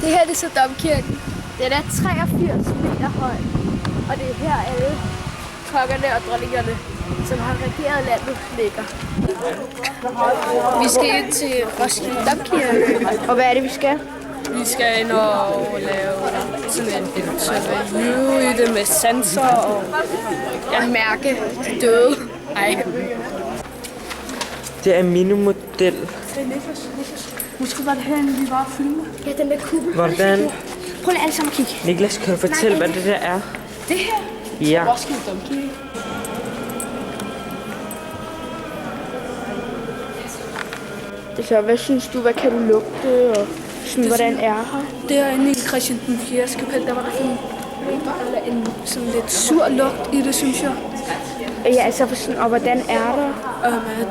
Det her det er så domkirken. Den er 83 meter høj. Og det er her alle kokkerne og dronningerne, som har regeret landet, ligger. Vi skal ind til Roskilde Domkirke. Og hvad er det, vi skal? Vi skal ind og lave sådan en interview i det med sanser og mærke de døde. Ej. Det er minimodel. Niklas, måske var det herinde, vi var og filme. Ja, den der kuppel. Hvordan? Prøv lige alle sammen at kigge. Niklas, kan du fortælle, hvad det der er? Det her? Ja. Roskilde Domkirke. Så hvad synes du, hvad kan du lugte, og sådan, hvordan er her? Det er inde i Christian den 4. kapel, der var der sådan lidt sur lugt i det, synes jeg. Ja, altså, sådan, og hvordan er der?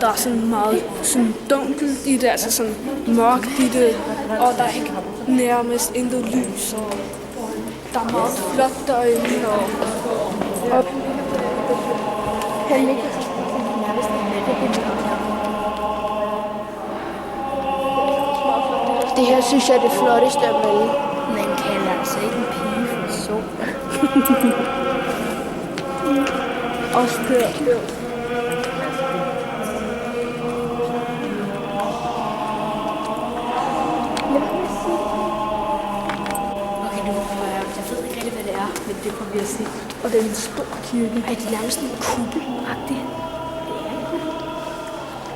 Der er sådan meget sådan dunkelt i det, altså sådan mørkt i det, og der er ikke nærmest intet lys, og der er meget flot derinde, og det her synes jeg er det flotteste af alle. Man kalder altså ikke en pige for så. Også der. Okay, nu prøver jeg. Jeg ved ikke rigtig, hvad det er, men det får vi at se. Og det er en stor kirke. Ej, det er nærmest en kuppel-agtigt.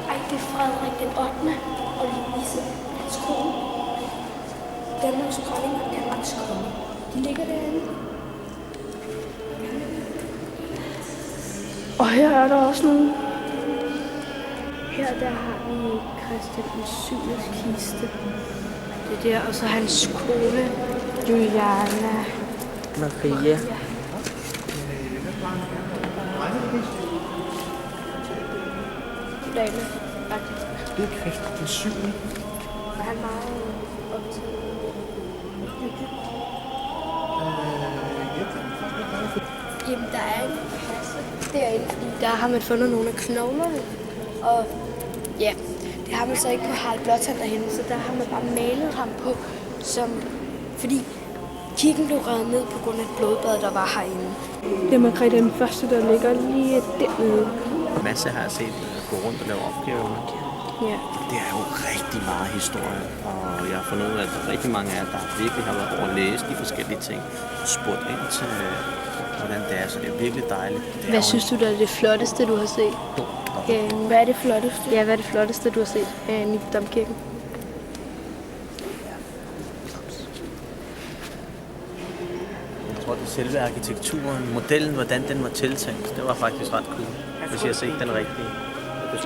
Ej, det er Frederik den 8. og Louise, hans kone. Danmarks dronning og Danmarks konge. De ligger derinde. Og her er der også nogle. Her der har vi Christian den 7. kiste. Det der, og så hans kone, Juliana. Maria. Dame. Det er Christian den 7. Og han var optaget. Jamen, der er en kasse derinde, fordi der har man fundet nogle af knoglerne. Og ja, det har man så ikke på Harald Blåtand derhenne, så der har man bare malet ham på, som, fordi kirken blev revet ned på grund af et blodbad, der var herinde. det er Margrethe den første, der ligger lige dernede. Masse har jeg set gå rundt og lave opgaver. Ja. Det er jo rigtig meget historie, og jeg har fundet ud af, at der er rigtig mange af jer, der virkelig har været over at læse de forskellige ting og spurgt ind til, hvordan det er, så det er virkelig dejligt. Hvad synes du, der er det flotteste, du har set? Hvad er det flotteste? Ja, hvad er det flotteste, du har set i Domkirken? Jeg tror, det er selve arkitekturen, modellen, hvordan den var tiltænkt, det var faktisk ret cool, hvis jeg har set den rigtige.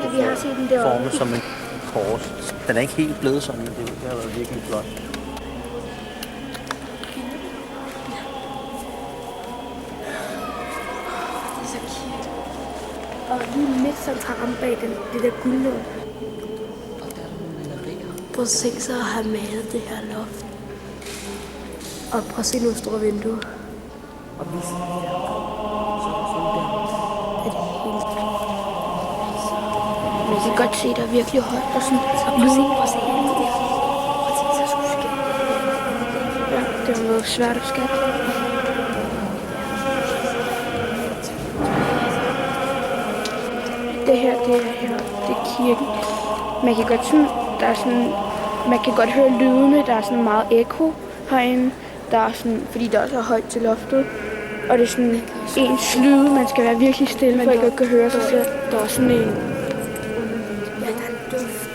Ja, vi har set den derovre. Formet som en kors. Den er ikke helt blevet sådan, men det har været virkelig flot. Det er så cute. Og lige midt centralt bag det der guldlåg. Prøv at se, så har han malet det her loft. Og prøv at se nogle store vinduer. Og vi ser man kan godt se, der er virkelig højt og sådan. Og prøv at se her. Prøv at se, så skulle skære. Ja, det var noget svært at skære. Det her, det er kirken. Man kan godt sådan, der er sådan, man kan godt høre lydene, der er sådan meget ekko herinde. Der er sådan, fordi der er så højt til loftet. Og det er sådan ens lyde, man skal være virkelig stille, for ikke at kunne høre sig selv. Der er sådan en...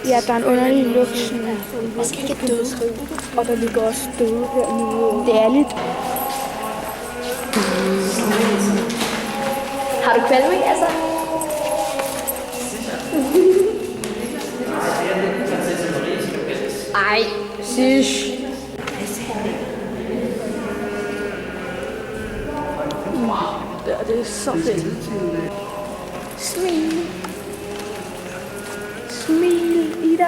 Ja, der er en underlig lugt, sådan... Man skal ikke døde. Og der ligger også døde hernede. Det er lidt... Har du kvalme, altså? Ej, sysh. Det er så fedt. Smil. Smil, Ida.